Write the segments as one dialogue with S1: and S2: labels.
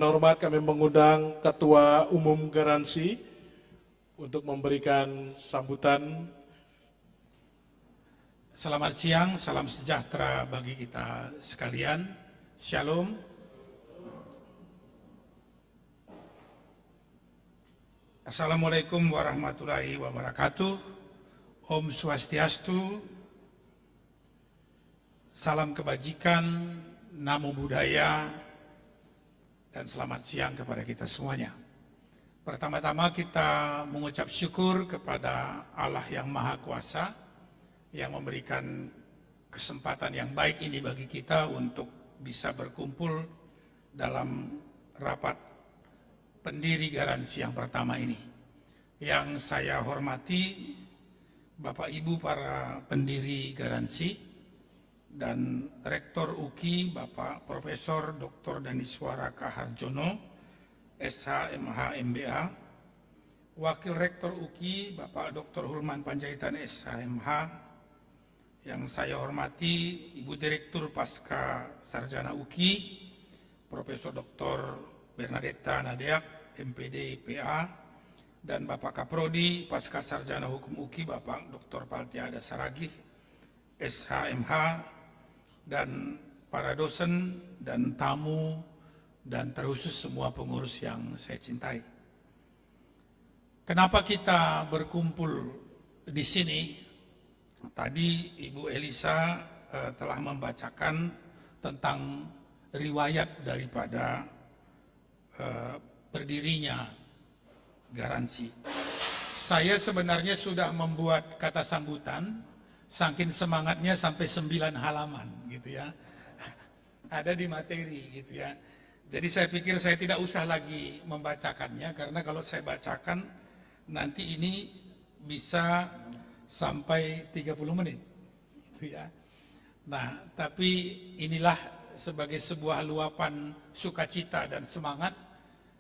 S1: dengan hormat kami mengundang Ketua Umum Garansi untuk memberikan sambutan.
S2: Selamat siang, salam sejahtera bagi kita sekalian. Shalom. Assalamualaikum warahmatullahi wabarakatuh. Om Swastiastu. Salam kebajikan, namo buddhaya, dan selamat siang kepada kita semuanya. Pertama-tama kita mengucap syukur kepada Allah yang Maha Kuasa yang memberikan kesempatan yang baik ini bagi kita untuk bisa berkumpul dalam rapat pendiri Garansi yang pertama ini. Yang saya hormati Bapak Ibu para pendiri Garansi dan Rektor UKI Bapak Profesor Dr. Daniswara Kaharjono, SH MH MBA, Wakil Rektor UKI Bapak Dr. Hulman Panjaitan SH MH, yang saya hormati Ibu Direktur Pasca Sarjana UKI Profesor Dr. Bernadetta Nadeak MPD IPA, dan Bapak Kaprodi Pasca Sarjana Hukum UKI Bapak Dr. Paltiada Saragih SH MH, dan para dosen dan tamu dan terkhusus semua pengurus yang saya cintai. Kenapa kita berkumpul di sini? Tadi Ibu Elisa telah membacakan tentang riwayat daripada berdirinya Garansi. Saya sebenarnya sudah membuat kata sambutan, saking semangatnya sampai 9 halaman gitu ya. Ada di materi gitu ya. Jadi saya pikir saya tidak usah lagi membacakannya, karena kalau saya bacakan nanti ini bisa sampai 30 menit gitu ya. Nah, tapi inilah sebagai sebuah luapan sukacita dan semangat,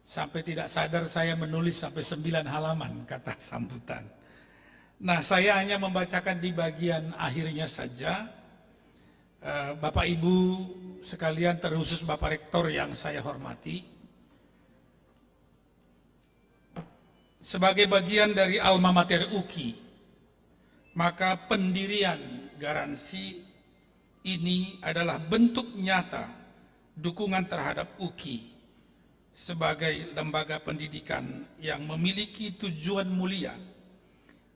S2: sampai tidak sadar saya menulis sampai 9 halaman kata sambutan. Nah, saya hanya membacakan di bagian akhirnya saja. Bapak Ibu sekalian, terkhusus Bapak Rektor yang saya hormati, sebagai bagian dari alma mater UKI, maka pendirian Garansi ini adalah bentuk nyata dukungan terhadap UKI sebagai lembaga pendidikan yang memiliki tujuan mulia,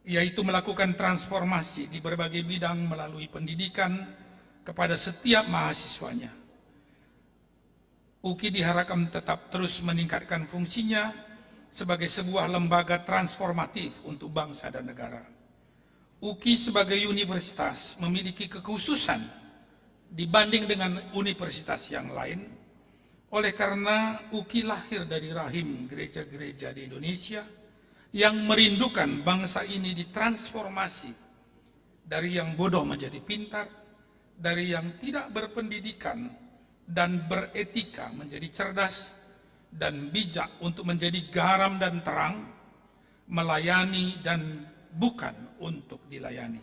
S2: yaitu melakukan transformasi di berbagai bidang melalui pendidikan kepada setiap mahasiswanya. UKI diharapkan tetap terus meningkatkan fungsinya sebagai sebuah lembaga transformatif untuk bangsa dan negara. UKI sebagai universitas memiliki kekhususan dibanding dengan universitas yang lain, oleh karena UKI lahir dari rahim gereja-gereja di Indonesia yang merindukan bangsa ini ditransformasi dari yang bodoh menjadi pintar, dari yang tidak berpendidikan dan beretika menjadi cerdas dan bijak untuk menjadi garam dan terang, melayani dan bukan untuk dilayani.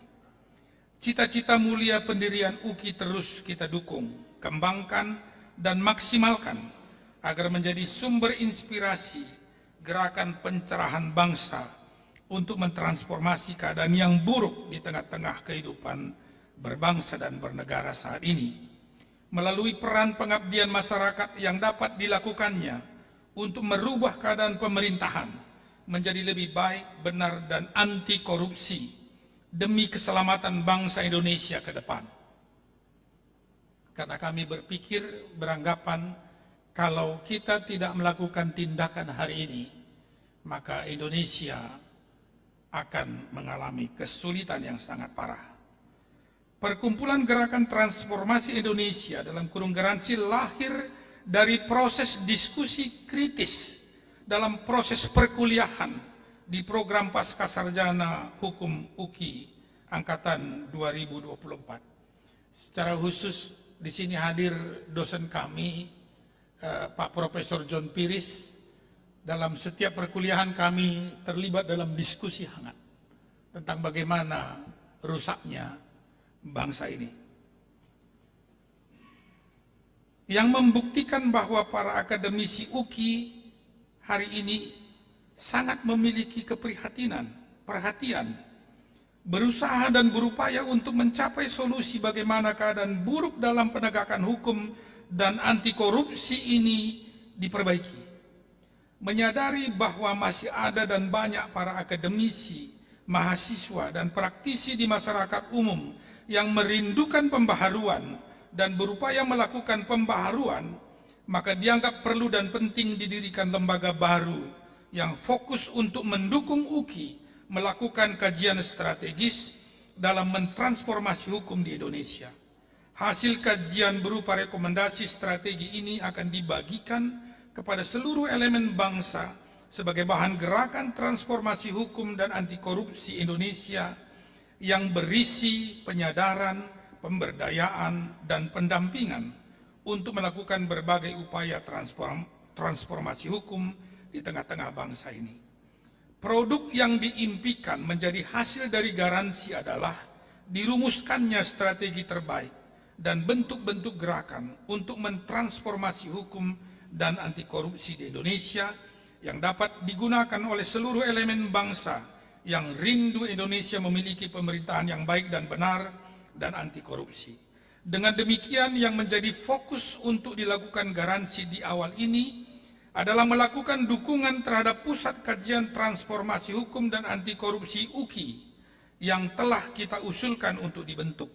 S2: Cita-cita mulia pendirian UKI terus kita dukung, kembangkan, dan maksimalkan agar menjadi sumber inspirasi gerakan pencerahan bangsa untuk mentransformasi keadaan yang buruk di tengah-tengah kehidupan berbangsa dan bernegara saat ini, melalui peran pengabdian masyarakat yang dapat dilakukannya untuk merubah keadaan pemerintahan menjadi lebih baik, benar, dan anti korupsi demi keselamatan bangsa Indonesia ke depan. Karena kami beranggapan kalau kita tidak melakukan tindakan hari ini, maka Indonesia akan mengalami kesulitan yang sangat parah. Perkumpulan Gerakan Transformasi Indonesia dalam kurung Garansi lahir dari proses diskusi kritis dalam proses perkuliahan di program Pascasarjana Hukum UKI angkatan 2024. Secara khusus di sini hadir dosen kami, Pak Profesor John Piris. Dalam setiap perkuliahan kami terlibat dalam diskusi hangat tentang bagaimana rusaknya bangsa ini. yang membuktikan bahwa para akademisi UKI hari ini sangat memiliki perhatian, berusaha dan berupaya untuk mencapai solusi bagaimana keadaan buruk dalam penegakan hukum dan anti korupsi ini diperbaiki. Menyadari bahwa masih ada dan banyak para akademisi, mahasiswa, dan praktisi di masyarakat umum yang merindukan pembaharuan dan berupaya melakukan pembaharuan, maka dianggap perlu dan penting didirikan lembaga baru yang fokus untuk mendukung UKI melakukan kajian strategis dalam mentransformasi hukum di Indonesia. Hasil kajian berupa rekomendasi strategi ini akan dibagikan kepada seluruh elemen bangsa sebagai bahan gerakan transformasi hukum dan anti korupsi Indonesia yang berisi penyadaran, pemberdayaan, dan pendampingan untuk melakukan berbagai upaya transformasi hukum di tengah-tengah bangsa ini. Produk yang diimpikan menjadi hasil dari garansi adalah dirumuskannya strategi terbaik dan bentuk-bentuk gerakan untuk mentransformasi hukum dan anti korupsi di Indonesia yang dapat digunakan oleh seluruh elemen bangsa yang rindu Indonesia memiliki pemerintahan yang baik dan benar dan anti korupsi. Dengan demikian, yang menjadi fokus untuk dilakukan garansi di awal ini adalah melakukan dukungan terhadap Pusat Kajian Transformasi Hukum dan Anti Korupsi UKI yang telah kita usulkan untuk dibentuk.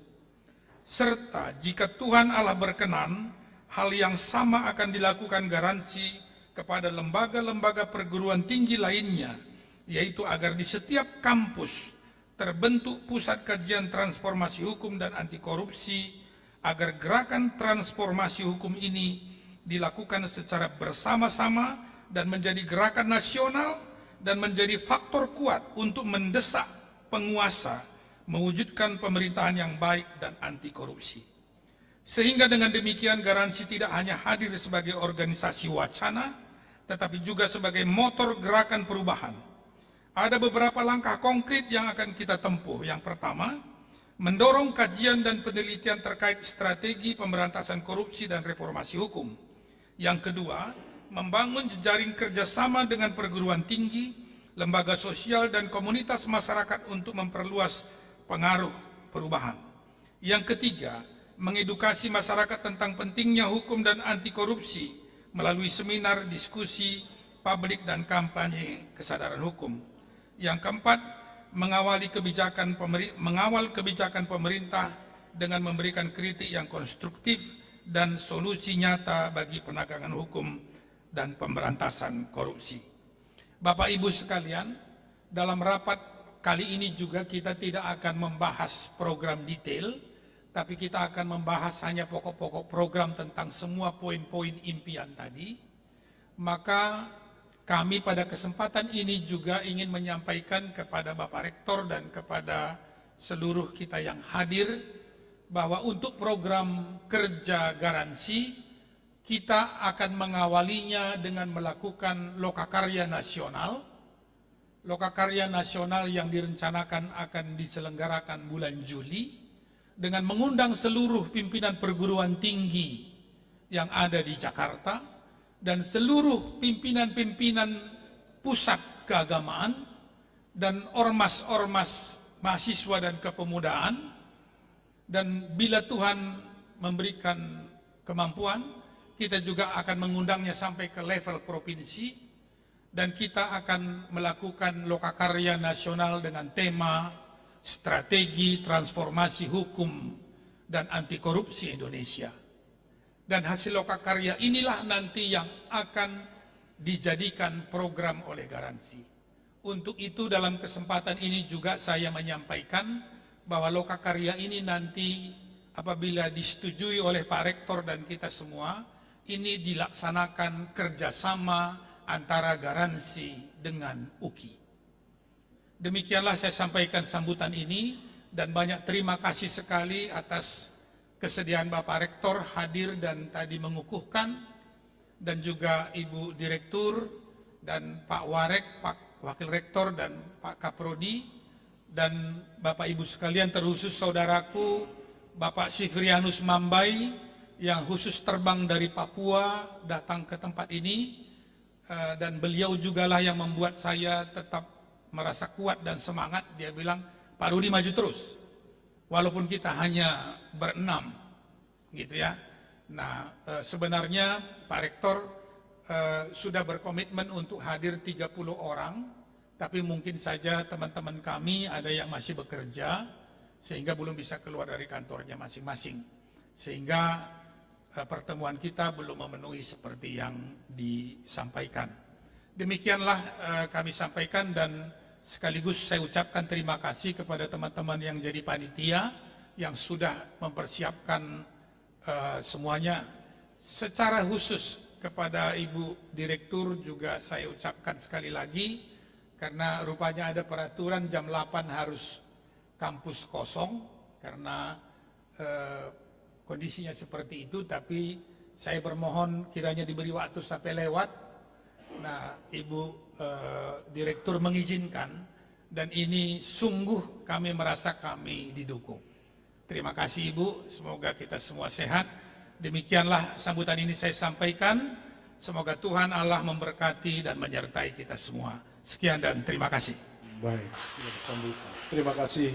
S2: Serta jika Tuhan Allah berkenan, hal yang sama akan dilakukan garansi kepada lembaga-lembaga perguruan tinggi lainnya, yaitu agar di setiap kampus terbentuk Pusat Kajian Transformasi Hukum dan Anti Korupsi, agar gerakan transformasi hukum ini dilakukan secara bersama-sama dan menjadi gerakan nasional dan menjadi faktor kuat untuk mendesak penguasa mewujudkan pemerintahan yang baik dan anti korupsi. Sehingga dengan demikian garansi tidak hanya hadir sebagai organisasi wacana, tetapi juga sebagai motor gerakan perubahan. Ada beberapa langkah konkret yang akan kita tempuh. Yang pertama, mendorong kajian dan penelitian terkait strategi pemberantasan korupsi dan reformasi hukum. Yang kedua, membangun jejaring kerjasama dengan perguruan tinggi, lembaga sosial, dan komunitas masyarakat untuk memperluas pengaruh perubahan. Yang ketiga, mengedukasi masyarakat tentang pentingnya hukum dan anti korupsi melalui seminar, diskusi, publik, dan kampanye kesadaran hukum. Yang keempat, mengawal kebijakan pemerintah dengan memberikan kritik yang konstruktif dan solusi nyata bagi penegakan hukum dan pemberantasan korupsi. Bapak Ibu sekalian, dalam rapat kali ini juga kita tidak akan membahas program detail, tapi kita akan membahas hanya pokok-pokok program tentang semua poin-poin impian tadi. Maka kami pada kesempatan ini juga ingin menyampaikan kepada Bapak Rektor dan kepada seluruh kita yang hadir, bahwa untuk program kerja garansi, kita akan mengawalinya dengan melakukan lokakarya nasional. Lokakarya nasional yang direncanakan akan diselenggarakan bulan Juli, dengan mengundang seluruh pimpinan perguruan tinggi yang ada di Jakarta dan seluruh pimpinan-pimpinan pusat keagamaan dan ormas-ormas mahasiswa dan kepemudaan. Dan bila Tuhan memberikan kemampuan, kita juga akan mengundangnya sampai ke level provinsi, dan kita akan melakukan lokakarya nasional dengan tema strategi transformasi hukum dan anti korupsi Indonesia. Dan hasil lokakarya inilah nanti yang akan dijadikan program oleh garansi. Untuk itu dalam kesempatan ini juga saya menyampaikan bahwa lokakarya ini nanti apabila disetujui oleh Pak Rektor dan kita semua, ini dilaksanakan kerjasama antara garansi dengan UKI. Demikianlah saya sampaikan sambutan ini, dan banyak terima kasih sekali atas kesediaan Bapak Rektor hadir dan tadi mengukuhkan, dan juga Ibu Direktur dan Pak Warek, Pak Wakil Rektor dan Pak Kaprodi, dan Bapak Ibu sekalian, terkhusus saudaraku Bapak Sifrianus Mambai yang khusus terbang dari Papua datang ke tempat ini, dan beliau jugalah yang membuat saya tetap merasa kuat dan semangat. Dia bilang, Pak Rudi maju terus, walaupun kita hanya berenam, gitu ya. Nah, sebenarnya Pak Rektor sudah berkomitmen untuk hadir 30 orang, tapi mungkin saja teman-teman kami ada yang masih bekerja, sehingga belum bisa keluar dari kantornya masing-masing. Sehingga pertemuan kita belum memenuhi seperti yang disampaikan. Demikianlah kami sampaikan, dan sekaligus saya ucapkan terima kasih kepada teman-teman yang jadi panitia, yang sudah mempersiapkan semuanya. Secara khusus kepada Ibu Direktur juga saya ucapkan sekali lagi, karena rupanya ada peraturan jam 8 harus kampus kosong, karena kondisinya seperti itu, tapi saya bermohon kiranya diberi waktu sampai lewat. Nah, Ibu Direktur mengizinkan, dan ini sungguh kami merasa kami didukung. Terima kasih Ibu, semoga kita semua sehat. Demikianlah sambutan ini saya sampaikan. Semoga Tuhan Allah memberkati dan menyertai kita semua. Sekian dan terima kasih.
S1: Baik, terima kasih.